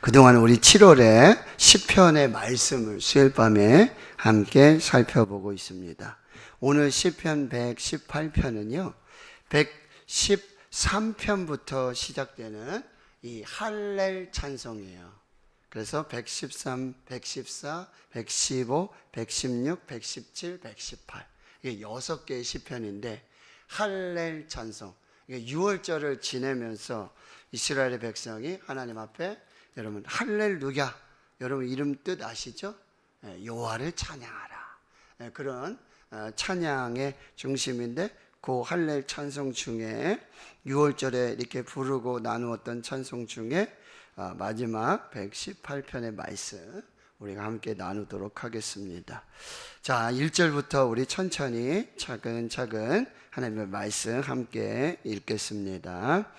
그동안 우리 7월에 시편의 말씀을 수요일 밤에 함께 살펴보고 있습니다. 오늘 시편 118편은요, 113편부터 시작되는 이 할렐 찬송이에요. 그래서 113, 114, 115, 116, 117, 118 이게 6개의 시편인데 할렐 찬송, 6월절을 지내면서 이스라엘의 백성이 하나님 앞에 여러분 할렐루야, 여러분 이름 뜻 아시죠? 여호와를 찬양하라, 그런 찬양의 중심인데 그 할렐 찬송 중에 6월절에 이렇게 부르고 나누었던 찬송 중에 마지막 118편의 말씀 우리가 함께 나누도록 하겠습니다. 자, 1절부터 우리 천천히 차근차근 하나님의 말씀 함께 읽겠습니다.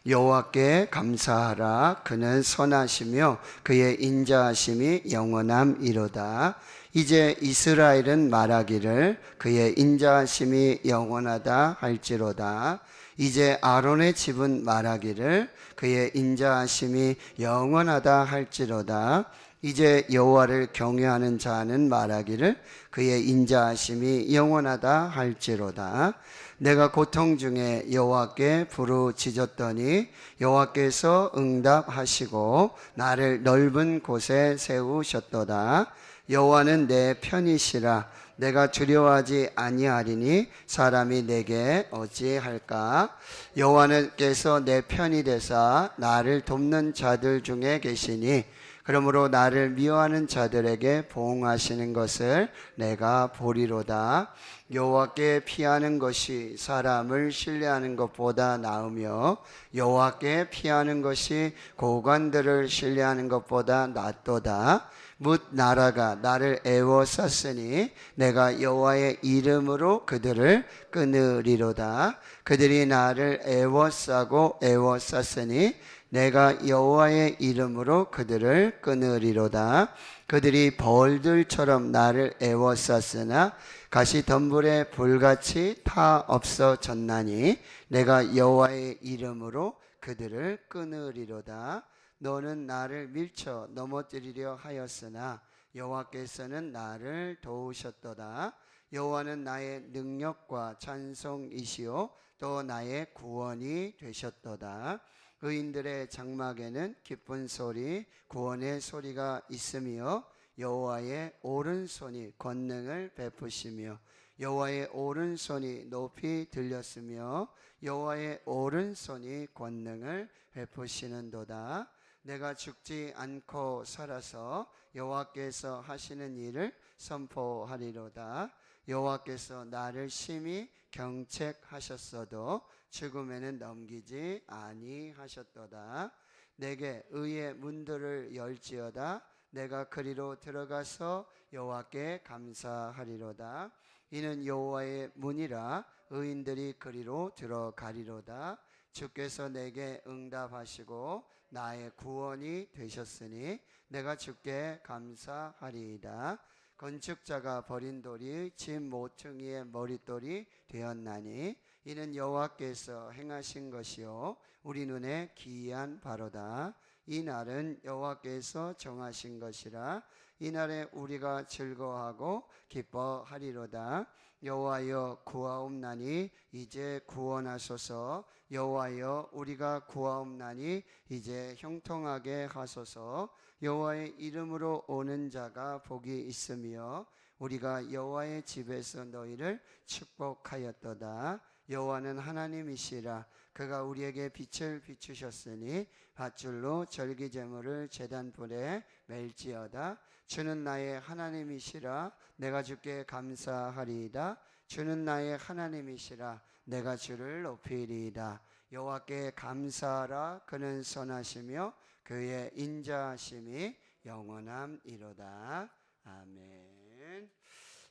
여호와께 감사하라. 그는 선하시며 그의 인자하심이 영원함이로다. 이제 이스라엘은 말하기를 그의 인자하심이 영원하다 할지로다. 이제 아론의 집은 말하기를 그의 인자하심이 영원하다 할지로다. 이제 여호와를 경외하는 자는 말하기를 그의 인자하심이 영원하다 할지로다. 내가 고통 중에 여호와께 부르짖었더니 여호와께서 응답하시고 나를 넓은 곳에 세우셨도다. 여호와는 내 편이시라. 내가 두려워하지 아니하리니 사람이 내게 어찌할까. 여호와께서 내 편이 되사 나를 돕는 자들 중에 계시니 그러므로 나를 미워하는 자들에게 보응하시는 것을 내가 보리로다. 여호와께 피하는 것이 사람을 신뢰하는 것보다 나으며 여호와께 피하는 것이 고관들을 신뢰하는 것보다 낫도다. 뭇 나라가 나를 애워쌌으니 내가 여호와의 이름으로 그들을 끊으리로다. 그들이 나를 애워싸고 애워쌌으니 내가 여호와의 이름으로 그들을 끊으리로다. 그들이 벌들처럼 나를 애워쌌으나 가시덤불에 불같이 타 없어졌나니 내가 여호와의 이름으로 그들을 끊으리로다. 너는 나를 밀쳐 넘어뜨리려 하였으나 여호와께서는 나를 도우셨도다. 여호와는 나의 능력과 찬송이시요 또 나의 구원이 되셨도다. 의인들의 장막에는 기쁜 소리, 구원의 소리가 있으며 여호와의 오른손이 권능을 베푸시며 여호와의 오른손이 높이 들렸으며 여호와의 오른손이 권능을 베푸시는도다. 내가 죽지 않고 살아서 여호와께서 하시는 일을 선포하리로다. 여호와께서 나를 심히 경책하셨어도 죽음에는 넘기지 아니하셨도다. 내게 의의 문들을 열지어다. 내가 그리로 들어가서 여호와께 감사하리로다. 이는 여호와의 문이라 의인들이 그리로 들어가리로다. 주께서 내게 응답하시고 나의 구원이 되셨으니 내가 주께 감사하리이다. 건축자가 버린 돌이 집 모퉁이의 머릿돌이 되었나니 이는 여호와께서 행하신 것이요 우리 눈에 기이한 바로다. 이 날은 여호와께서 정하신 것이라. 이 날에 우리가 즐거워하고 기뻐하리로다. 여호와여 구하옵나니 이제 구원하소서. 여호와여 우리가 구하옵나니 이제 형통하게 하소서. 여호와의 이름으로 오는 자가 복이 있으며 우리가 여호와의 집에서 너희를 축복하였도다. 여호와는 하나님이시라. 그가 우리에게 빛을 비추셨으니 밧줄로 절기제물을 제단불에 맬지어다. 주는 나의 하나님이시라. 내가 주께 감사하리이다. 주는 나의 하나님이시라. 내가 주를 높이리이다. 여호와께 감사하라. 그는 선하시며 그의 인자하심이 영원함이로다. 아멘.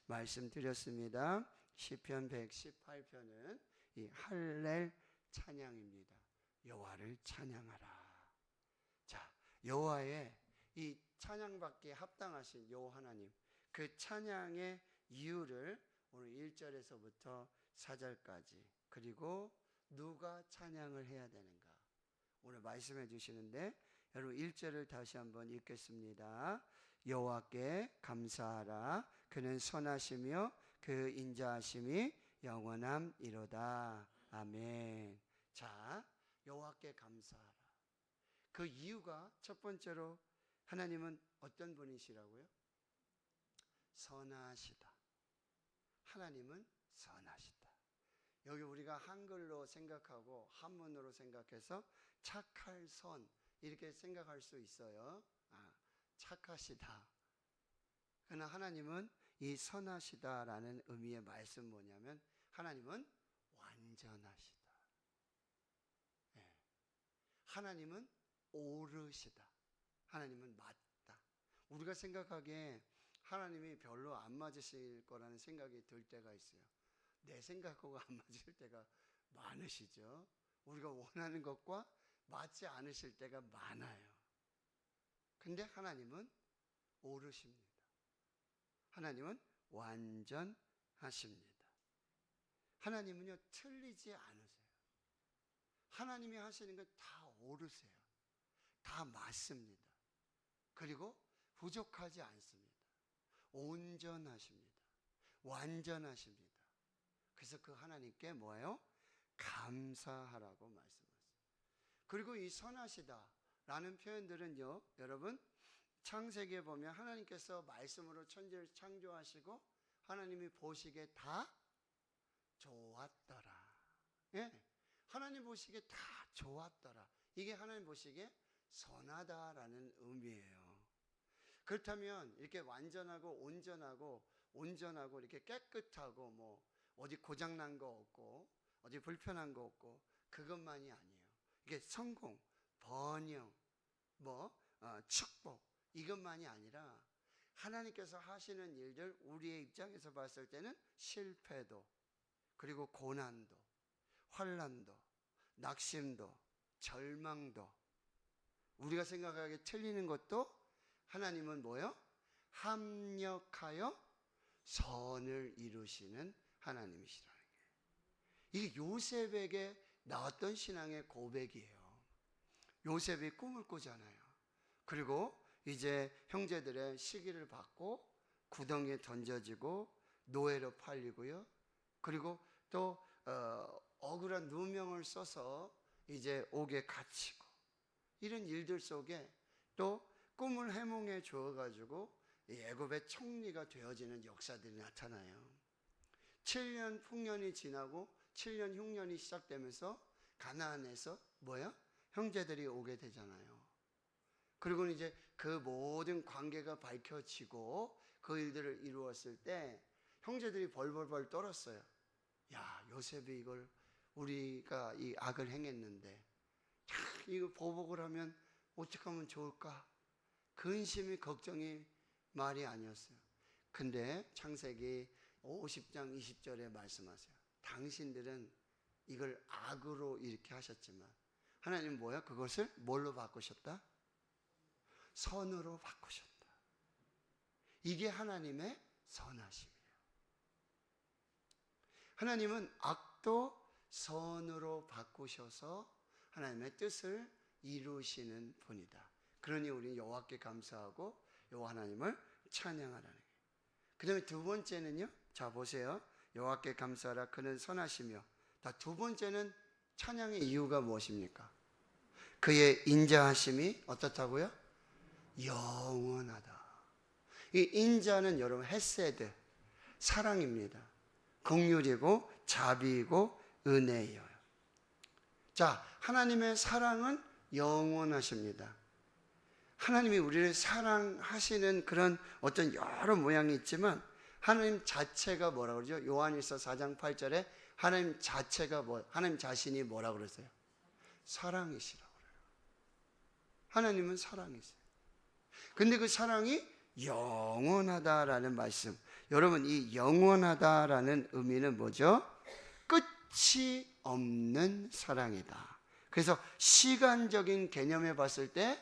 말씀드렸습니다. 시편 118편은 이 할렐 찬양입니다. 여호와를 찬양하라. 자, 여호와의 이 찬양받기에 합당하신 여호와 하나님, 그 찬양의 이유를 오늘 1절에서부터 4절까지, 그리고 누가 찬양을 해야 되는가 오늘 말씀해 주시는데 여러분 1절을 다시 한번 읽겠습니다. 여호와께 감사하라. 그는 선하시며 그 인자하심이 영원함이로다. 아멘. 자, 여호와께 감사하라. 그 이유가 첫 번째로 하나님은 어떤 분이시라고요? 선하시다. 하나님은 선하시다. 여기 우리가 한글로 생각하고 한문으로 생각해서 착할 선 이렇게 생각할 수 있어요. 착하시다. 그러나 하나님은 이 선하시다라는 의미의 말씀 뭐냐면 하나님은 완전하시다. 네. 하나님은 옳으시다. 하나님은 맞다. 우리가 생각하기에 하나님이 별로 안 맞으실 거라는 생각이 들 때가 있어요. 내 생각하고 안 맞을 때가 많으시죠. 우리가 원하는 것과 맞지 않으실 때가 많아요. 근데 하나님은 옳으십니다. 하나님은 완전하십니다. 하나님은요 틀리지 않으세요. 하나님이 하시는 건 다 옳으세요. 다 맞습니다. 그리고 부족하지 않습니다. 온전하십니다. 완전하십니다. 그래서 그 하나님께 뭐예요? 감사하라고 말씀하세요. 그리고 이 선하시다라는 표현들은요, 여러분 창세기에 보면 하나님께서 말씀으로 천지를 창조하시고 하나님이 보시기에 다 좋았더라. 예, 하나님 보시기에 다 좋았더라. 이게 하나님 보시기에 선하다라는 의미예요. 그렇다면 이렇게 완전하고 온전하고 이렇게 깨끗하고 뭐 어디 고장난 거 없고 어디 불편한 거 없고 그것만이 아니에요. 이게 성공, 번영, 축복 이것만이 아니라 하나님께서 하시는 일들 우리의 입장에서 봤을 때는 실패도 그리고 고난도 환난도 낙심도 절망도 우리가 생각하기에 틀리는 것도 하나님은 뭐요? 합력하여 선을 이루시는 하나님이시라는 거예요. 이게 요셉에게 나왔던 신앙의 고백이에요. 요셉이 꿈을 꾸잖아요. 그리고 이제 형제들의 시기를 받고 구덩이에 던져지고 노예로 팔리고요. 그리고 또 억울한 누명을 써서 이제 옥에 갇히고 이런 일들 속에 또 꿈을 해몽해 주어가지고 애굽의 총리가 되어지는 역사들이 나타나요. 7년 풍년이 지나고 7년 흉년이 시작되면서 가나안에서 형제들이 오게 되잖아요. 그리고 이제 그 모든 관계가 밝혀지고 그 일들을 이루었을 때 형제들이 벌벌벌 떨었어요. 야, 요셉이 이걸 우리가 이 악을 행했는데 이거 보복을 하면 어떻게 하면 좋을까? 근심이 걱정이 말이 아니었어요. 근데 창세기 50장 20절에 말씀하세요. 당신들은 이걸 악으로 이렇게 하셨지만 하나님은 그것을 뭘로 바꾸셨다? 선으로 바꾸셨다. 이게 하나님의 선하심이에요. 하나님은 악도 선으로 바꾸셔서 하나님의 뜻을 이루시는 분이다. 그러니 우리는 여호와께 감사하고 여호와 하나님을 찬양하라는 거예요. 그 다음에 두 번째는요. 자 보세요. 여호와께 감사하라. 그는 선하시며. 두 번째는 찬양의 이유가 무엇입니까? 그의 인자하심이 어떻다고요? 영원하다. 이 인자는 여러분 헤세드, 사랑입니다. 긍휼이고 자비이고 은혜예요. 자, 하나님의 사랑은 영원하십니다. 하나님이 우리를 사랑하시는 그런 어떤 여러 모양이 있지만 하나님 자체가 뭐라고 그러죠? 요한일서 4장 8절에 하나님 자체가 하나님 자신이 뭐라고 그러세요? 사랑이시라고 그래요. 하나님은 사랑이세요. 근데 그 사랑이 영원하다라는 말씀. 여러분, 이 영원하다라는 의미는 뭐죠? 끝이 없는 사랑이다. 그래서 시간적인 개념에 봤을 때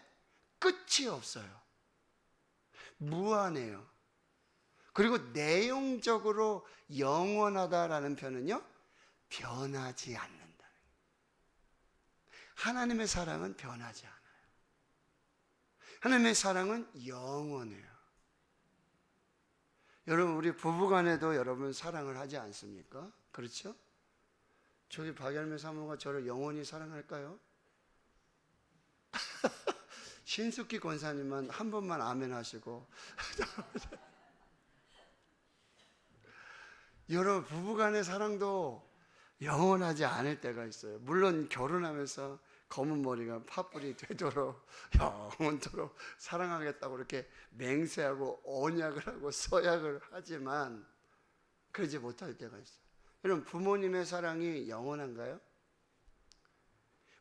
끝이 없어요. 무한해요. 그리고 내용적으로 영원하다라는 표현은요, 변하지 않는다. 하나님의 사랑은 변하지 않아요. 하나님의 사랑은 영원해요. 여러분, 우리 부부간에도 여러분 사랑을 하지 않습니까? 그렇죠? 저기 박열매 사모가 저를 영원히 사랑할까요? 신숙기 권사님만 한 번만 아멘 하시고 여러분, 부부간의 사랑도 영원하지 않을 때가 있어요. 물론 결혼하면서 검은 머리가 팥불이 되도록 영원토록 사랑하겠다고 이렇게 맹세하고 언약을 하고 서약을 하지만 그러지 못할 때가 있어요. 여러분, 부모님의 사랑이 영원한가요?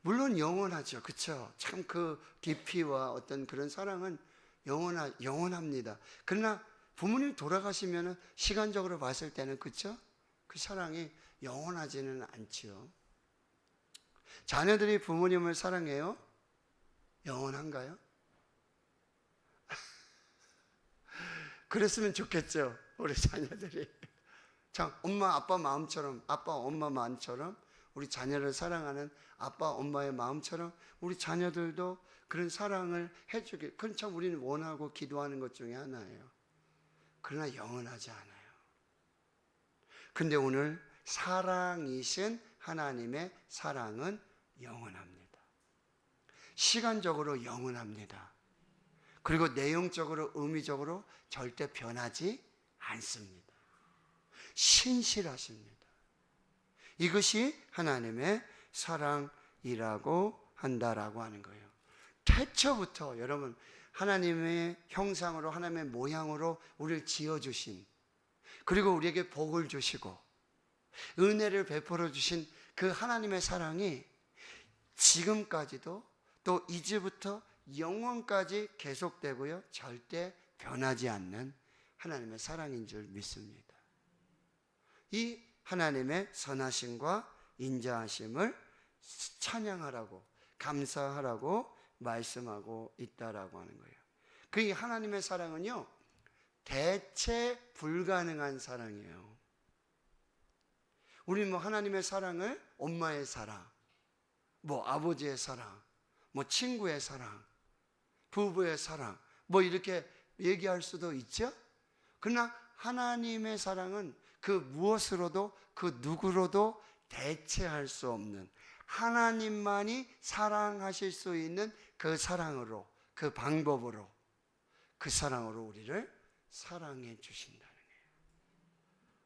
물론 영원하죠. 그렇죠? 참 그 깊이와 어떤 그런 사랑은 영원합니다. 그러나 부모님 돌아가시면 시간적으로 봤을 때는 그렇죠? 그 사랑이 영원하지는 않지요. 자녀들이 부모님을 사랑해요? 영원한가요? 그랬으면 좋겠죠. 우리 자녀들이 참 엄마 아빠 마음처럼, 아빠 엄마 마음처럼, 우리 자녀를 사랑하는 아빠 엄마의 마음처럼 우리 자녀들도 그런 사랑을 해주길, 그건 참 우리는 원하고 기도하는 것 중에 하나예요. 그러나 영원하지 않아요. 근데 오늘 사랑이신 하나님의 사랑은 영원합니다. 시간적으로 영원합니다. 그리고 내용적으로, 의미적으로 절대 변하지 않습니다. 신실하십니다. 이것이 하나님의 사랑이라고 한다라고 하는 거예요. 태초부터 여러분, 하나님의 형상으로, 하나님의 모양으로 우리를 지어주신, 그리고 우리에게 복을 주시고 은혜를 베풀어 주신 그 하나님의 사랑이 지금까지도 또 이제부터 영원까지 계속되고요, 절대 변하지 않는 하나님의 사랑인 줄 믿습니다. 이 하나님의 선하심과 인자하심을 찬양하라고, 감사하라고 말씀하고 있다라고 하는 거예요. 그 하나님의 사랑은요, 대체 불가능한 사랑이에요. 우리 하나님의 사랑을 엄마의 사랑, 아버지의 사랑, 친구의 사랑, 부부의 사랑, 이렇게 얘기할 수도 있죠. 그러나 하나님의 사랑은 그 무엇으로도, 그 누구로도 대체할 수 없는, 하나님만이 사랑하실 수 있는 그 사랑으로, 그 방법으로, 그 사랑으로 우리를 사랑해 주신다는 거예요.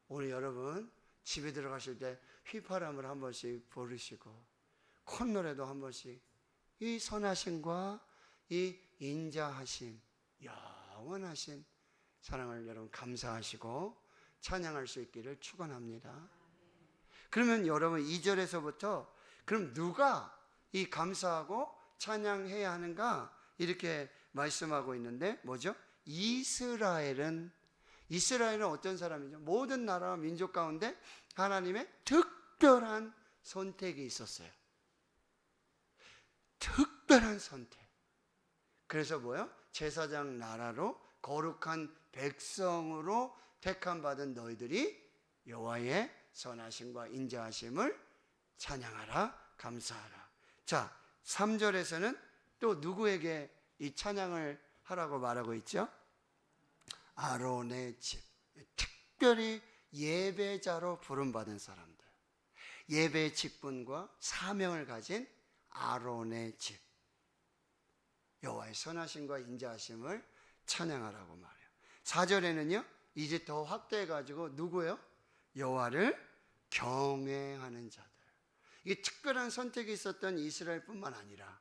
오늘 여러분 집에 들어가실 때 휘파람을 한 번씩 부르시고 콧노래도 한 번씩 이 선하심과 이 인자하심, 영원하신 사랑을 여러분 감사하시고 찬양할 수 있기를 축원합니다. 그러면 여러분 2절에서부터 그럼 누가 이 감사하고 찬양해야 하는가 이렇게 말씀하고 있는데 뭐죠? 이스라엘은 어떤 사람이죠? 모든 나라와 민족 가운데 하나님의 특별한 선택이 있었어요. 특별한 선택. 그래서 뭐요? 제사장 나라로 거룩한 백성으로 택함 받은 너희들이 여호와의 선하심과 인자하심을 찬양하라, 감사하라. 자, 3절에서는 또 누구에게 이 찬양을 하라고 말하고 있죠? 아론의 집, 특별히 예배자로 부름받은 사람들, 예배의 직분과 사명을 가진 아론의 집, 여호와의 선하심과 인자하심을 찬양하라고 말해요. 4절에는요 이제 더 확대해가지고 누구요? 여호와를 경외하는 자들. 이게 특별한 선택이 있었던 이스라엘뿐만 아니라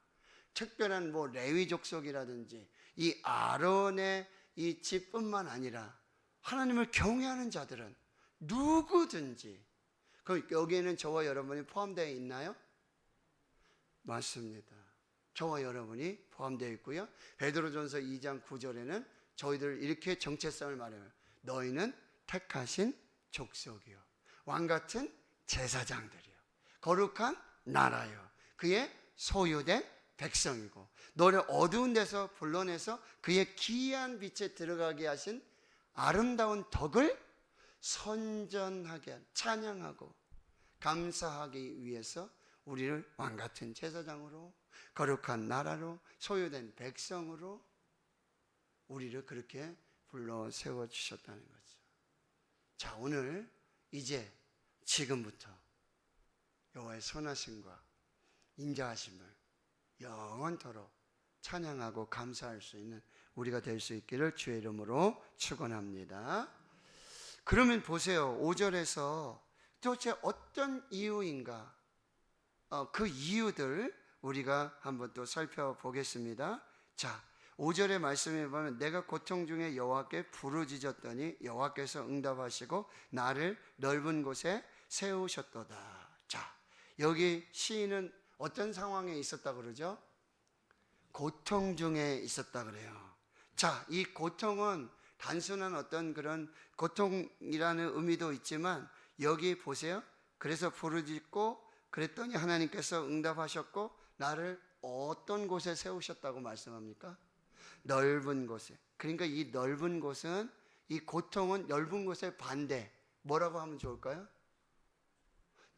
특별한 레위 족속이라든지 이 아론의 이 집뿐만 아니라 하나님을 경외하는 자들은 누구든지, 여기에는 저와 여러분이 포함되어 있나요? 맞습니다. 저와 여러분이 포함되어 있고요. 베드로전서 2장 9절에는 저희들 이렇게 정체성을 말해요. 너희는 택하신 족속이요, 왕같은 제사장들이요, 거룩한 나라요, 그의 소유된 백성이고, 너를 어두운 데서 불러내서 그의 기이한 빛에 들어가게 하신 아름다운 덕을 선전하게, 찬양하고 감사하기 위해서 우리를 왕같은 제사장으로, 거룩한 나라로, 소유된 백성으로 우리를 그렇게 불러 세워주셨다는 거죠. 자, 오늘 이제 지금부터 여호와의 선하심과 인자하심을 영원토록 찬양하고 감사할 수 있는 우리가 될 수 있기를 주의 이름으로 축원합니다. 그러면 보세요. 5절에서 도대체 어떤 이유인가? 그 이유들 우리가 한번 또 살펴보겠습니다. 자, 5절의 말씀에 보면 내가 고통 중에 여호와께 부르짖었더니 여호와께서 응답하시고 나를 넓은 곳에 세우셨도다. 자, 여기 시인은 어떤 상황에 있었다 그러죠? 고통 중에 있었다 그래요. 자, 이 고통은 단순한 어떤 그런 고통이라는 의미도 있지만 여기 보세요. 그래서 부르짖고 그랬더니 하나님께서 응답하셨고 나를 어떤 곳에 세우셨다고 말씀합니까? 넓은 곳에. 그러니까 이 넓은 곳은, 이 고통은 넓은 곳의 반대. 뭐라고 하면 좋을까요?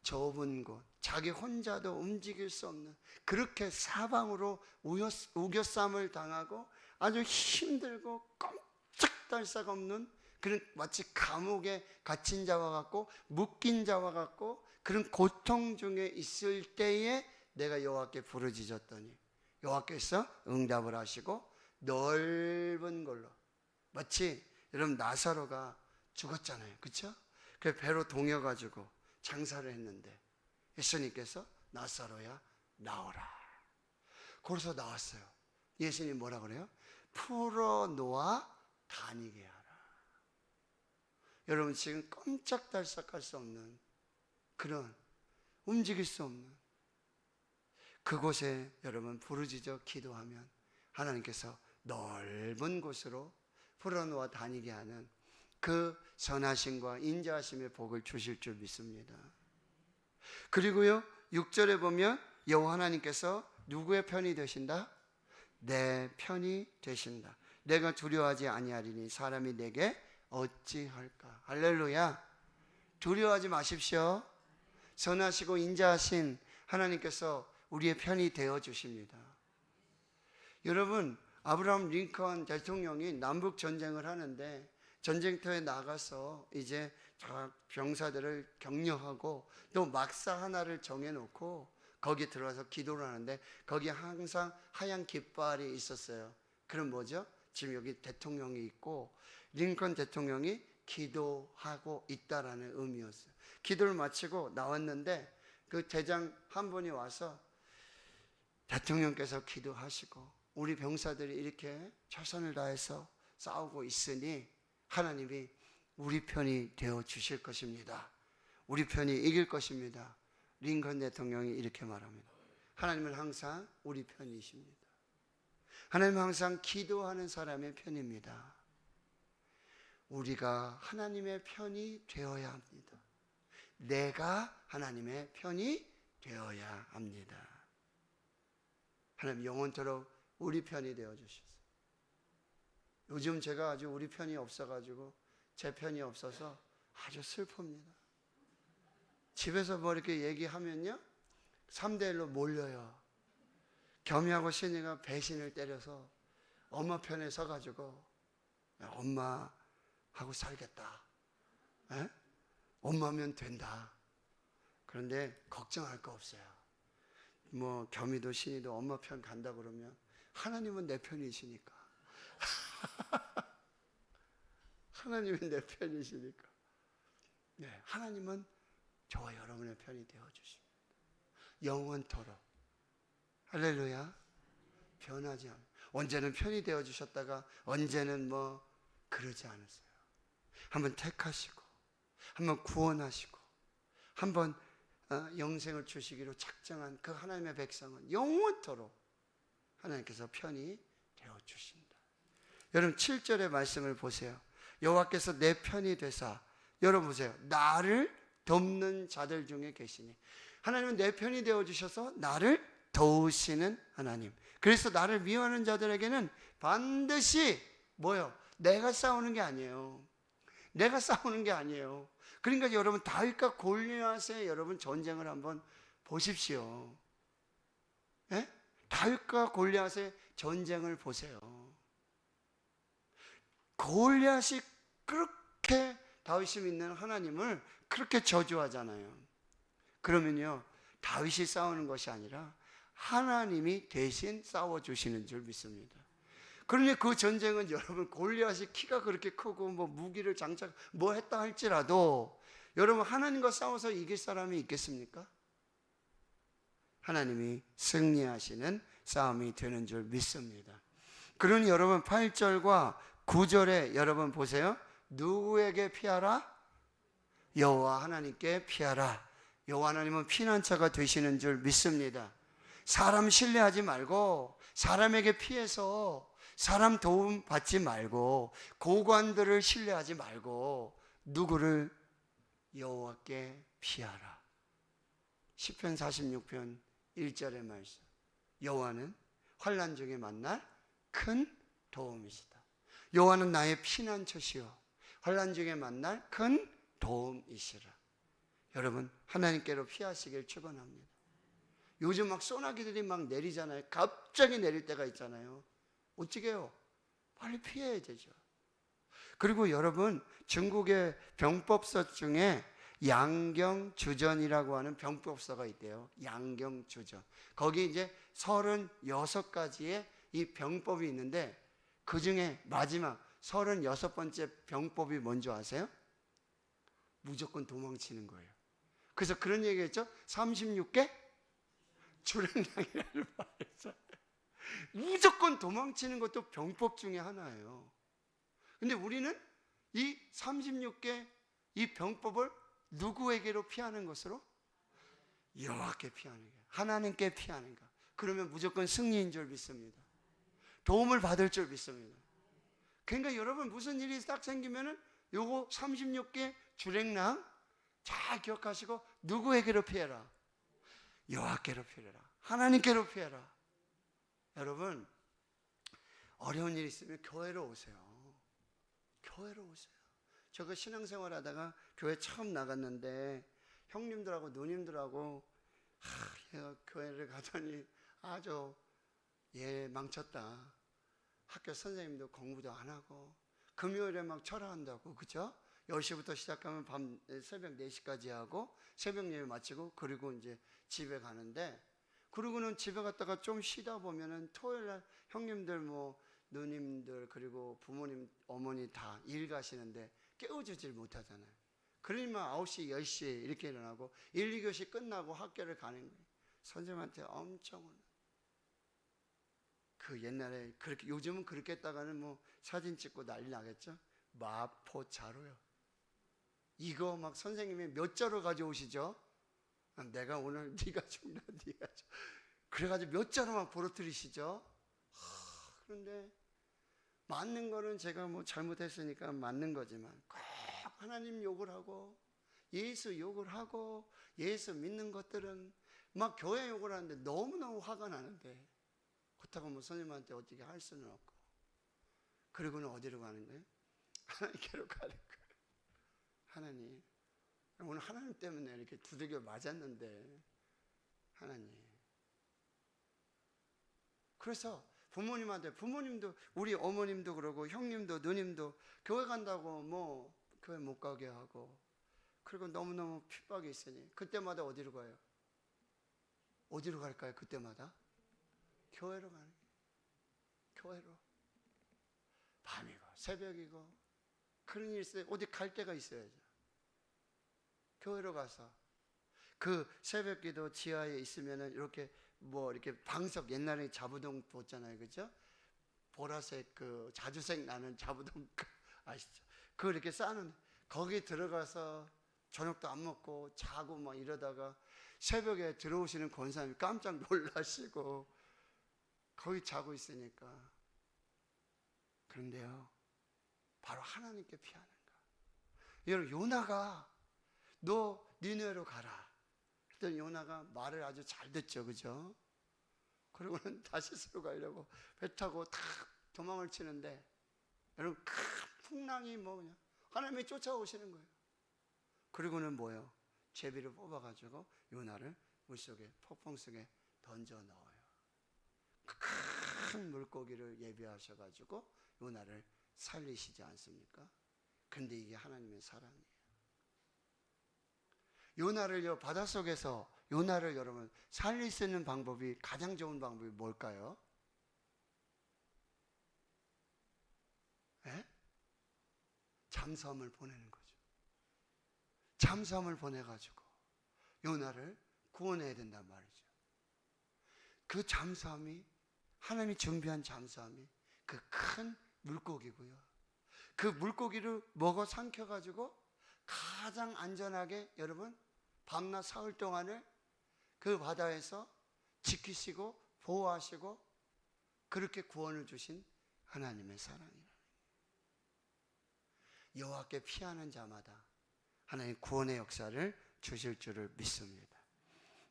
좁은 곳. 자기 혼자도 움직일 수 없는, 그렇게 사방으로 우겨쌈을 당하고 아주 힘들고 꼼짝달싹 없는 그런 마치 감옥에 갇힌 자와 같고 묶인 자와 같고 그런 고통 중에 있을 때에 내가 여호와께 부르짖었더니 여호와께서 응답을 하시고 넓은 걸로, 마치 여러분 나사로가 죽었잖아요. 그렇죠? 그 배로 동여가지고 장사를 했는데 예수님께서 나사로야 나오라. 거기서 나왔어요. 예수님 뭐라 그래요? 풀어놓아 다니게 하라. 여러분 지금 꼼짝달싹할 수 없는 그런, 움직일 수 없는 그곳에 여러분 부르짖어 기도하면 하나님께서 넓은 곳으로 풀어놓아 다니게 하는 그 선하심과 인자하심의 복을 주실 줄 믿습니다. 그리고요 6절에 보면 여호와 하나님께서 누구의 편이 되신다? 내 편이 되신다. 내가 두려워하지 아니하리니 사람이 내게 어찌할까. 할렐루야. 두려워하지 마십시오. 선하시고 인자하신 하나님께서 우리의 편이 되어 주십니다. 여러분, 아브라함 링컨 대통령이 남북 전쟁을 하는데 전쟁터에 나가서 이제 병사들을 격려하고 또 막사 하나를 정해놓고 거기 들어가서 기도를 하는데 거기에 항상 하얀 깃발이 있었어요. 그럼 뭐죠? 지금 여기 대통령이 있고 링컨 대통령이 기도하고 있다라는 의미였어요. 기도를 마치고 나왔는데 그 대장 한 분이 와서 대통령께서 기도하시고 우리 병사들이 이렇게 최선을 다해서 싸우고 있으니 하나님이 우리 편이 되어 주실 것입니다. 우리 편이 이길 것입니다. 링컨 대통령이 이렇게 말합니다. 하나님은 항상 우리 편이십니다. 하나님은 항상 기도하는 사람의 편입니다. 우리가 하나님의 편이 되어야 합니다. 내가 하나님의 편이 되어야 합니다. 하나님 영원토록 우리 편이 되어 주시소서. 요즘 제가 아주 우리 편이 없어가지고 제 편이 없어서 아주 슬픕니다. 집에서 뭐 이렇게 얘기하면요 3대1로 몰려요. 겸이하고 신이가 배신을 때려서 엄마 편에 서가지고 엄마하고 살겠다. 에? 엄마면 된다. 그런데 걱정할 거 없어요. 뭐 겸이도 신이도 엄마 편 간다 그러면 하나님은 내 편이시니까. 하나님은 내 편이시니까. 네, 하나님은 저와 여러분의 편이 되어주십니다. 영원토록. 할렐루야. 변하지 않아요. 언제는 편이 되어주셨다가 언제는 뭐 그러지 않으세요. 한번 택하시고 한번 구원하시고 한번 영생을 주시기로 작정한 그 하나님의 백성은 영원토록 하나님께서 편이 되어주신다. 여러분 7절의 말씀을 보세요. 여호와께서 내 편이 되사, 여러분 보세요. 나를 돕는 자들 중에 계시니. 하나님은 내 편이 되어주셔서 나를 도우시는 하나님. 그래서 나를 미워하는 자들에게는 반드시 뭐요? 내가 싸우는 게 아니에요. 내가 싸우는 게 아니에요. 그러니까 여러분 다윗과 골리앗의 여러분 전쟁을 한번 보십시오. 예? 다윗과 골리앗의 전쟁을 보세요. 골리앗이 그렇게 다윗이 믿는 하나님을 그렇게 저주하잖아요. 그러면요, 다윗이 싸우는 것이 아니라 하나님이 대신 싸워주시는 줄 믿습니다. 그러니 그 전쟁은 여러분, 골리앗이 키가 그렇게 크고 뭐 무기를 장착 뭐 했다 할지라도 여러분, 하나님과 싸워서 이길 사람이 있겠습니까? 하나님이 승리하시는 싸움이 되는 줄 믿습니다. 그러니 여러분, 8절과 9절에 여러분 보세요. 누구에게 피하라? 여호와 하나님께 피하라. 여호와 하나님은 피난처가 되시는 줄 믿습니다. 사람 신뢰하지 말고, 사람에게 피해서 사람 도움 받지 말고, 고관들을 신뢰하지 말고 누구를? 여호와께 피하라. 시편 46편 1절의 말씀. 여호와는 환난 중에 만날 큰 도움이시다. 여호와는 나의 피난처시요 환난 중에 만날 큰 도움이시라. 여러분, 하나님께로 피하시길 축원합니다. 요즘 막 소나기들이 막 내리잖아요. 갑자기 내릴 때가 있잖아요. 어떻게 해요? 빨리 피해야 되죠. 그리고 여러분, 중국의 병법서 중에 양경주전이라고 하는 병법서가 있대요. 양경주전. 거기 이제 36가지의 이 병법이 있는데, 그 중에 마지막 36번째 병법이 뭔지 아세요? 무조건 도망치는 거예요. 그래서 그런 얘기 했죠. 36개 주랭랑이라는 말했어요. 무조건 도망치는 것도 병법 중에 하나예요. 근데 우리는 이 36개 이 병법을 누구에게로 피하는 것으로? 여호와께 피하는 거예요. 하나님께 피하는 거. 그러면 무조건 승리인 줄 믿습니다. 도움을 받을 줄 믿습니다. 그러니까 여러분, 무슨 일이 딱 생기면은 요거 36개 주랭랑 잘 기억하시고, 누구에게로 피해라? 여호와께로 피해라. 하나님께로 피해라. 여러분, 어려운 일 있으면 교회로 오세요. 교회로 오세요. 제가 신앙생활 하다가 교회 처음 나갔는데 형님들하고 누님들하고 교회를 가더니 아주 망쳤다. 학교 선생님도 공부도 안 하고 금요일에 막 철화한다고, 그죠? 10시부터 시작하면 새벽 4시까지 하고 새벽 예배 마치고 그리고 이제 집에 가는데, 그러고는 집에 갔다가 좀 쉬다 보면은 토요일날 형님들 뭐 누님들 그리고 부모님 어머니 다 일 가시는데 깨워주질 못하잖아요. 그러니까 9시 10시에 이렇게 일어나고 1, 2교시 끝나고 학교를 가는 거예요. 선생님한테 엄청 그 옛날에 그렇게, 요즘은 그렇게 했다가는 뭐 사진 찍고 난리 나겠죠. 마포 자루요. 이거 막 선생님이 몇 자루 가져오시죠? 내가 오늘 네가 죽나 네가 죽. 그래가지고 몇 자루 막 부러뜨리시죠. 그런데 맞는 거는 제가 뭐 잘못했으니까 맞는 거지만 꼭 하나님 욕을 하고 예수 욕을 하고 예수 믿는 것들은 막 교회 욕을 하는데 너무너무 화가 나는데, 그렇다고 뭐 선생님한테 어떻게 할 수는 없고, 그리고는 어디로 가는 거예요? 하나님께로 가는 거예요. 하나님, 오늘 하나님 때문에 이렇게 두들겨 맞았는데 하나님. 그래서 부모님한테, 부모님도 우리 어머님도 그러고 형님도 누님도 교회 간다고 뭐 교회 못 가게 하고, 그리고 너무너무 핍박이 있으니 그때마다 어디로 가요? 어디로 갈까요? 그때마다 교회로 가는 거예요. 교회로. 밤이고 새벽이고 그런 일 있어요. 어디 갈 데가 있어야죠. 교회로 가서 그 새벽기도 지하에 있으면은 이렇게 뭐 이렇게 방석, 옛날에 자부동 봤잖아요, 그죠? 보라색 그 자주색 나는 자부동 아시죠? 그 이렇게 쌓는, 거기 들어가서 저녁도 안 먹고 자고 막 이러다가 새벽에 들어오시는 권사님이 깜짝 놀라시고 거기 자고 있으니까. 그런데요, 바로 하나님께 피하는 거. 여러분, 요나가 너 니느웨로 가라. 그랬더니 요나가 말을 아주 잘 듣죠, 그죠? 그리고는 다시스로 가려고 배 타고 탁 도망을 치는데, 여러분, 큰 풍랑이 뭐냐, 하나님이 쫓아오시는 거예요. 그리고는 뭐예요? 제비를 뽑아가지고 요나를 물속에, 폭풍 속에 던져 넣어요. 그 큰 물고기를 예비하셔가지고 요나를 살리시지 않습니까? 근데 이게 하나님의 사랑이에요. 요나를요, 바닷속에서 요나를 여러분 살릴 수 있는 방법이, 가장 좋은 방법이 뭘까요? 예? 잠수함을 보내는 거죠. 잠수함을 보내가지고 요나를 구원해야 된단 말이죠. 그 잠수함이, 하나님이 준비한 잠수함이 그 큰 물고기고요. 그 물고기를 먹어 삼켜가지고 가장 안전하게 여러분 밤낮 사흘 동안을 그 바다에서 지키시고 보호하시고 그렇게 구원을 주신 하나님의 사랑이라. 여호와께 피하는 자마다 하나님 구원의 역사를 주실 줄을 믿습니다.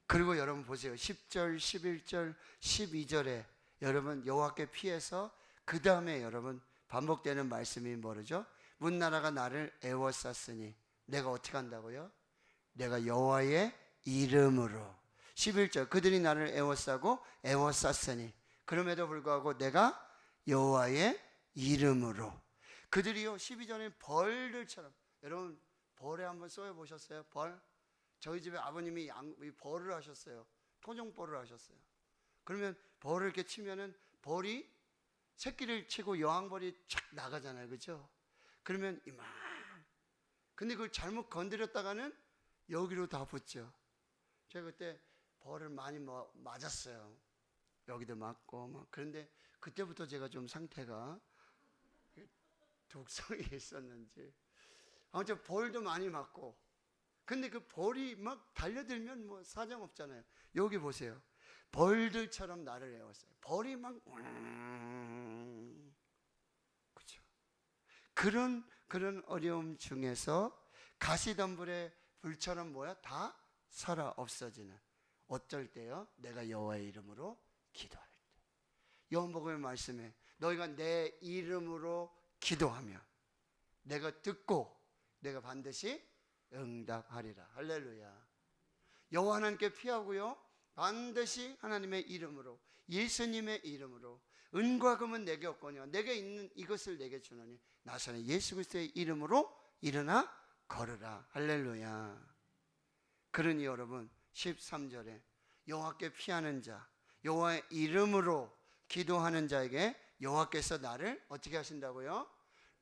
그리고 여러분 보세요. 10절, 11절, 12절에 여러분 여호와께 피해서 그 다음에 여러분 반복되는 말씀이 뭐죠? 문나라가 나를 애워쌌으니 내가 어떻게 한다고요? 내가 여호와의 이름으로. 11절 그들이 나를 애워싸고 애워쌌으니 그럼에도 불구하고 내가 여호와의 이름으로. 그들이요 12절에 벌들처럼. 여러분 벌에 한번 쏘여 보셨어요? 벌? 저희 집에 아버님이 벌을 하셨어요. 토종벌을 하셨어요. 그러면 벌을 이렇게 치면은 벌이 새끼를 치고 여왕벌이 쫙 나가잖아요. 그죠? 그러면 근데 그걸 잘못 건드렸다가는 여기로 다 붙죠. 제가 그때 벌을 많이 맞았어요. 여기도 맞고 막. 그런데 그때부터 제가 좀 상태가 독성이 있었는지 아무튼 벌도 많이 맞고. 근데 그 벌이 막 달려들면 뭐 사정없잖아요. 여기 보세요. 벌들처럼 나를 애웠어요. 벌이 막 그렇죠. 그런 어려움 중에서 가시덤불의 불처럼 다 살아 없어지는. 어쩔 때요? 내가 여호와의 이름으로 기도할 때. 요한복음의 말씀에 너희가 내 이름으로 기도하면 내가 듣고 내가 반드시 응답하리라. 할렐루야. 여호와 하나님께 피하고요, 반드시 하나님의 이름으로, 예수님의 이름으로. 은과 금은 내게 없거니와 내게 있는 이것을 내게 주노니 나사렛 예수 그리스도의 이름으로 일어나 걸으라. 할렐루야. 그러니 여러분 13절에 여호와께 피하는 자, 여호와의 이름으로 기도하는 자에게 여호와께서 나를 어떻게 하신다고요?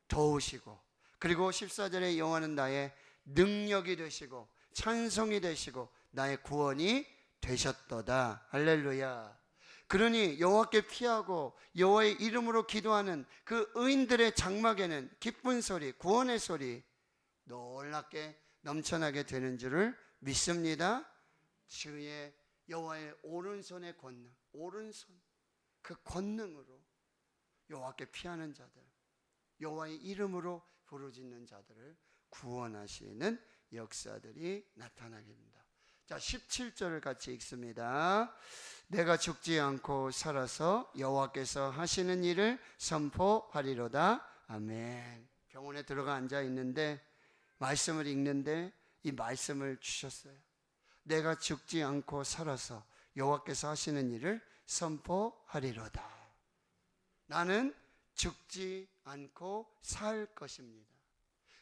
도우시고. 그리고 14절에 여호와는 나의 능력이 되시고 찬송이 되시고 나의 구원이 되셨도다. 할렐루야. 그러니 여호와께 피하고 여호와의 이름으로 기도하는 그 의인들의 장막에는 기쁜 소리, 구원의 소리 놀랍게 넘쳐나게 되는 줄을 믿습니다. 주의 여호와의 오른손의 권능, 오른손 그 권능으로 여호와께 피하는 자들, 여호와의 이름으로 부르짖는 자들을 구원하시는 역사들이 나타나게 됩니다. 자, 17절을 같이 읽습니다. 내가 죽지 않고 살아서 여호와께서 하시는 일을 선포하리로다. 아멘. 병원에 들어가 앉아 있는데 말씀을 읽는데 이 말씀을 주셨어요. 내가 죽지 않고 살아서 여호와께서 하시는 일을 선포하리로다. 나는 죽지 않고 살 것입니다.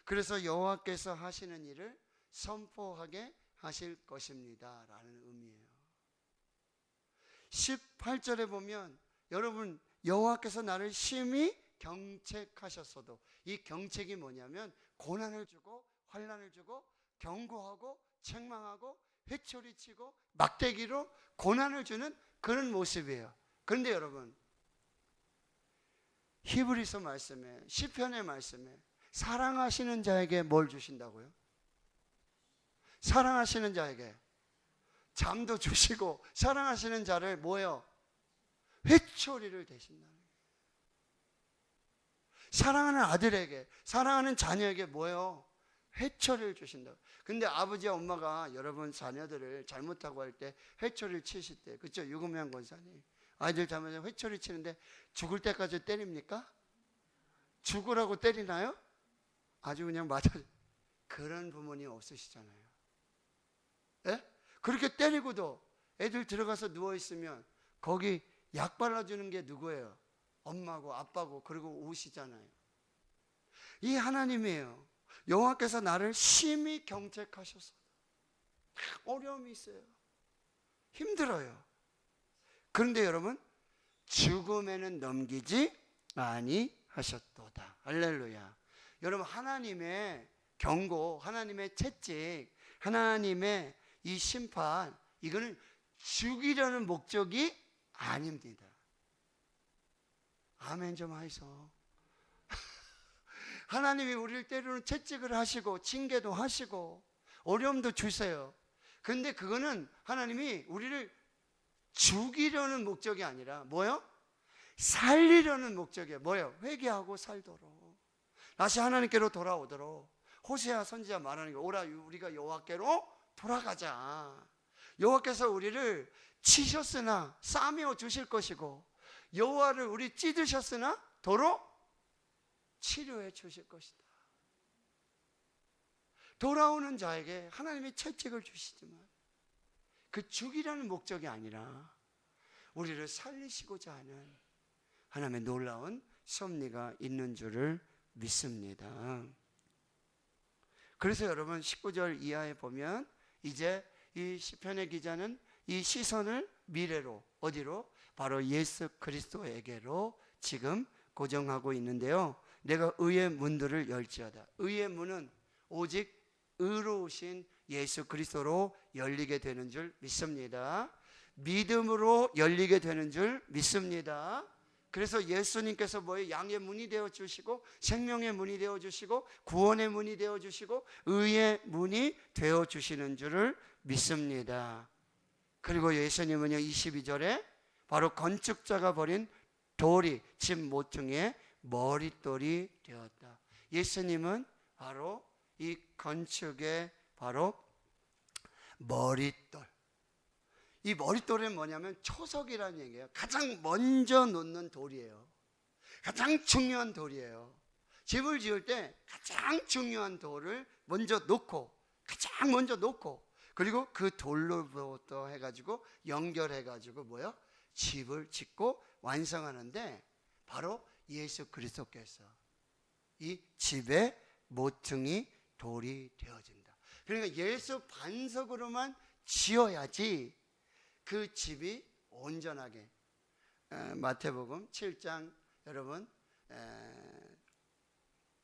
그래서 여호와께서 하시는 일을 선포하게 하실 것입니다 라는 의미예요. 18절에 보면 여러분 여호와께서 나를 심히 경책하셨어도, 이 경책이 뭐냐면 고난을 주고 환난을 주고 경고하고 책망하고 회초리치고 막대기로 고난을 주는 그런 모습이에요. 그런데 여러분 히브리서 말씀에, 시편의 말씀에 사랑하시는 자에게 뭘 주신다고요? 사랑하시는 자에게 잠도 주시고 사랑하시는 자를 뭐예요? 회초리를 대신다는 거예요. 사랑하는 아들에게, 사랑하는 자녀에게 뭐예요? 회초리를 주신다고. 근데 아버지와 엄마가 여러분 자녀들을 잘못하고 할 때 회초리를 치실 때, 그렇죠? 유금양 권사님 아이들 잘못하면 회초리 치는데 죽을 때까지 때립니까? 죽으라고 때리나요? 아주 그냥 맞아. 그런 부모님 없으시잖아요. 예? 그렇게 때리고도 애들 들어가서 누워있으면 거기 약 발라주는 게 누구예요? 엄마고 아빠고. 그리고 우시잖아요. 이 하나님이에요. 여호와께서 나를 심히 경책하셔서 어려움이 있어요. 힘들어요. 그런데 여러분, 죽음에는 넘기지 아니하셨도다. 할렐루야. 여러분, 하나님의 경고, 하나님의 채찍, 하나님의 이 심판, 이거는 죽이려는 목적이 아닙니다. 아멘 좀 하이소. 하나님이 우리를 때로는 채찍을 하시고 징계도 하시고 어려움도 주세요. 그런데 그거는 하나님이 우리를 죽이려는 목적이 아니라 뭐요? 살리려는 목적이에요. 뭐예요? 회개하고 살도록, 다시 하나님께로 돌아오도록. 호세아 선지자 말하는 게, 오라 우리가 여호와께로 돌아가자. 여호와께서 우리를 치셨으나 싸매어 주실 것이고, 여호와를 우리 찢으셨으나 도로 치료해 주실 것이다. 돌아오는 자에게 하나님이 채찍을 주시지만 그 죽이라는 목적이 아니라 우리를 살리시고자 하는 하나님의 놀라운 섭리가 있는 줄을 믿습니다. 그래서 여러분 19절 이하에 보면 이제 이 시편의 기자는 이 시선을 미래로, 어디로? 바로 예수 그리스도에게로 지금 고정하고 있는데요. 내가 의의 문들을 열지어다. 의의 문은 오직 의로우신 예수 그리스도로 열리게 되는 줄 믿습니다. 믿음으로 열리게 되는 줄 믿습니다. 그래서 예수님께서 뭐예요? 양의 문이 되어주시고 생명의 문이 되어주시고 구원의 문이 되어주시고 의의 문이 되어주시는 줄을 믿습니다. 그리고 예수님은요 22절에 바로 건축자가 버린 돌이 집 모퉁이의 머릿돌이 되었다. 예수님은 바로 이 건축의 바로 머릿돌. 이 머릿돌은 뭐냐면 초석이라는 얘기예요. 가장 먼저 놓는 돌이에요. 가장 중요한 돌이에요. 집을 지을 때 가장 중요한 돌을 먼저 놓고, 가장 먼저 놓고, 그리고 그 돌로부터 해가지고 연결해가지고 뭐요? 집을 짓고 완성하는데, 바로 예수 그리스도께서 이 집의 모퉁이 돌이 되어진다. 그러니까 예수 반석으로만 지어야지 그 집이 온전하게. 마태복음 7장 여러분,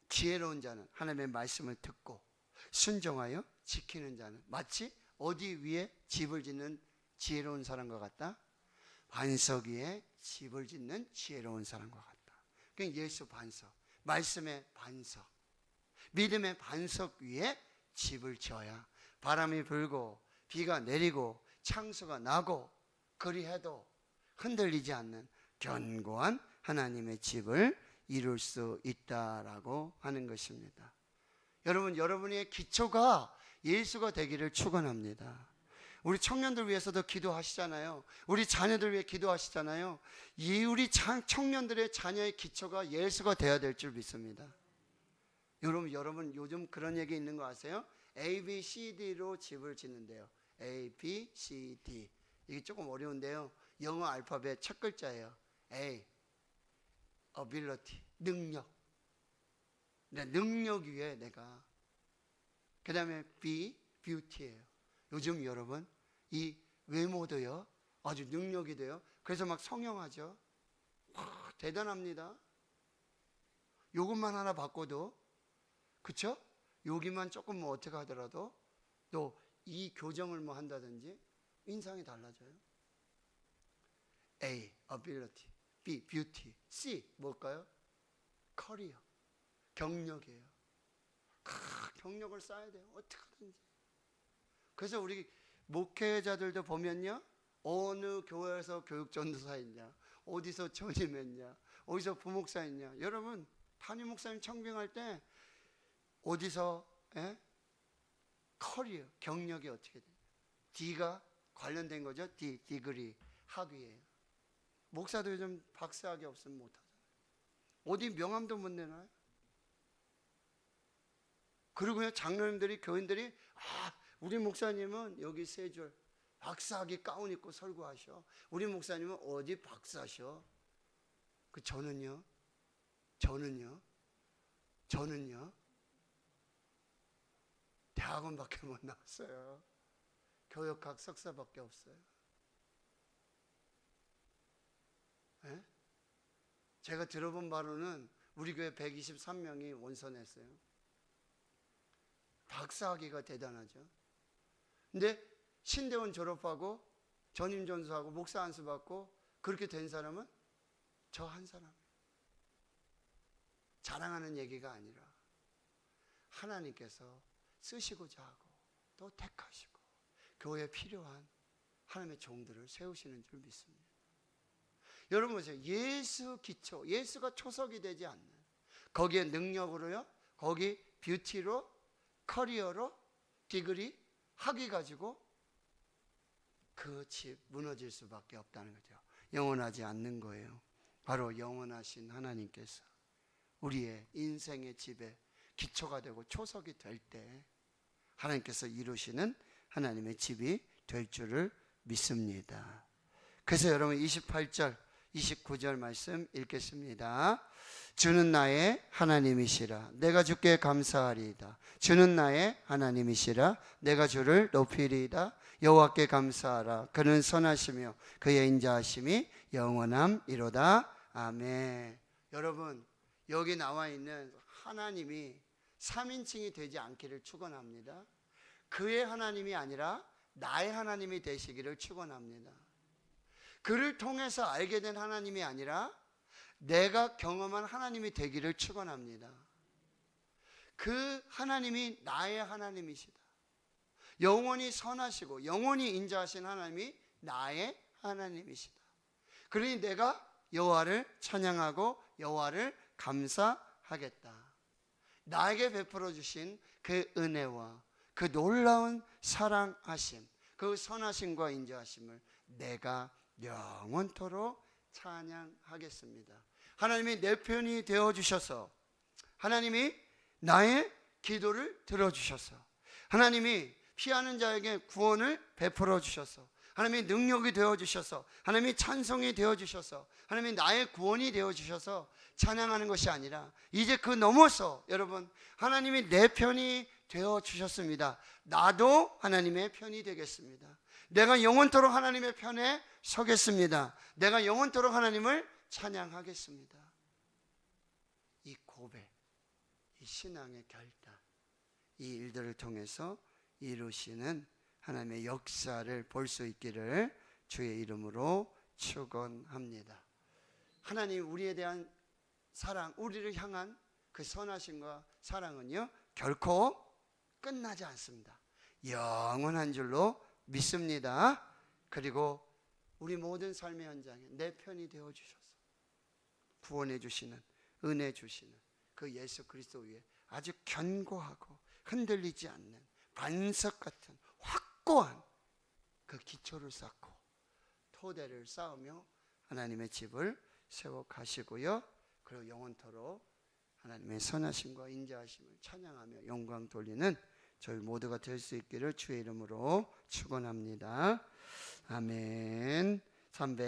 지혜로운 자는 하나님의 말씀을 듣고 순종하여 지키는 자는 마치 어디 위에 집을 짓는 지혜로운 사람과 같다? 반석 위에 집을 짓는 지혜로운 사람과 같다. 그러니까 예수 반석, 말씀의 반석, 믿음의 반석 위에 집을 지어야 바람이 불고 비가 내리고 창수가 나고 그리해도 흔들리지 않는 견고한 하나님의 집을 이룰 수 있다라고 하는 것입니다. 여러분, 여러분의 기초가 예수가 되기를 축원합니다. 우리 청년들 위해서도 기도하시잖아요. 우리 자녀들 위해 기도하시잖아요. 우리 청년들의 자녀의 기초가 예수가 되어야 될 줄 믿습니다. 여러분 요즘 그런 얘기 있는 거 아세요? A, B, C, D로 집을 짓는데요. A, B, C, D. 이게 조금 어려운데요. 영어 알파벳 첫 글자예요. A, ability, 능력. 내 능력 위에 내가. 그 다음에 B, beauty예요. 요즘 여러분 이 외모도요 아주 능력이 돼요. 그래서 막 성형하죠. 대단합니다. 요것만 하나 바꿔도, 그쵸? 여기만 조금 뭐 어떻게 하더라도 또 이 교정을 뭐 한다든지 인상이 달라져요. A, ability, B, beauty, C 뭘까요? 커리어, 경력이에요. 경력을 쌓아야 돼요. 어떻게든지. 그래서 우리 목회자들도 보면요, 어느 교회에서 교육전도사였냐, 어디서 전임했냐, 어디서 부목사였냐. 여러분 담임 목사님 청빙할 때 어디서 커리어, 경력이 어떻게 돼요? D가 관련된 거죠. 디그리, 학위예요. 목사도 요즘 박사학위 없으면 못하잖아요. 어디 명함도 못 내놔요. 그리고요 장로님들이, 교인들이 우리 목사님은 여기 세 줄 박사학위 가운 입고 설교하셔. 우리 목사님은 어디 박사셔. 저는요 저는요, 대학원밖에 못 나왔어요. 교육학 석사밖에 없어요. 네? 제가 들어본 바로는 우리 교회 123명이 원서냈어요. 박사학위가 대단하죠. 근데 신대원 졸업하고 전임 전수하고 목사 안수 받고 그렇게 된 사람은 저 한 사람이에요. 자랑하는 얘기가 아니라 하나님께서 쓰시고자 하고 또 택하시고 교회에 필요한 하나님의 종들을 세우시는 줄 믿습니다. 여러분 보세요. 예수 기초, 예수가 초석이 되지 않는, 거기에 능력으로요, 거기 뷰티로, 커리어로, 디그리, 학위 가지고 그 집 무너질 수밖에 없다는 거죠. 영원하지 않는 거예요. 바로 영원하신 하나님께서 우리의 인생의 집에 기초가 되고 초석이 될 때 하나님께서 이루시는 하나님의 집이 될 줄을 믿습니다. 그래서 여러분 28절 29절 말씀 읽겠습니다. 주는 나의 하나님이시라 내가 주께 감사하리이다. 주는 나의 하나님이시라 내가 주를 높이리이다. 여호와께 감사하라. 그는 선하시며 그의 인자하심이 영원함이로다. 아멘. 여러분 여기 나와 있는 하나님이 3인칭이 되지 않기를 축원합니다. 그의 하나님이 아니라 나의 하나님이 되시기를 축원합니다. 그를 통해서 알게 된 하나님이 아니라 내가 경험한 하나님이 되기를 축원합니다. 그 하나님이 나의 하나님이시다. 영원히 선하시고 영원히 인자하신 하나님이 나의 하나님이시다. 그러니 내가 여호와를 찬양하고 여호와를 감사하겠다. 나에게 베풀어 주신 그 은혜와 그 놀라운 사랑하심, 그 선하심과 인자하심을 내가 영원토록 찬양하겠습니다. 하나님이 내 편이 되어주셔서, 하나님이 나의 기도를 들어주셔서, 하나님이 피하는 자에게 구원을 베풀어 주셔서, 하나님이 능력이 되어주셔서, 하나님이 찬송이 되어주셔서, 하나님이 나의 구원이 되어주셔서 찬양하는 것이 아니라 이제 그 넘어서 여러분 하나님이 내 편이 되어주셨습니다. 나도 하나님의 편이 되겠습니다. 내가 영원토록 하나님의 편에 서겠습니다. 내가 영원토록 하나님을 찬양하겠습니다. 이 고백, 이 신앙의 결단, 이 일들을 통해서 이루시는 하나님의 역사를 볼 수 있기를 주의 이름으로 축원합니다. 하나님 우리에 대한 사랑, 우리를 향한 그 선하심과 사랑은요 결코 끝나지 않습니다. 영원한 줄로 믿습니다. 그리고 우리 모든 삶의 현장에 내 편이 되어주셔서 구원해 주시는, 은혜 주시는 그 예수 그리스도 위에 아주 견고하고 흔들리지 않는 반석 같은 확고한 그 기초를 쌓고 토대를 쌓으며 하나님의 집을 세워 가시고요. 그리고 영원토록 하나님의 선하심과 인자하심을 찬양하며 영광 돌리는 저희 모두가 될 수 있기를 주의 이름으로 축원합니다. 아멘. 300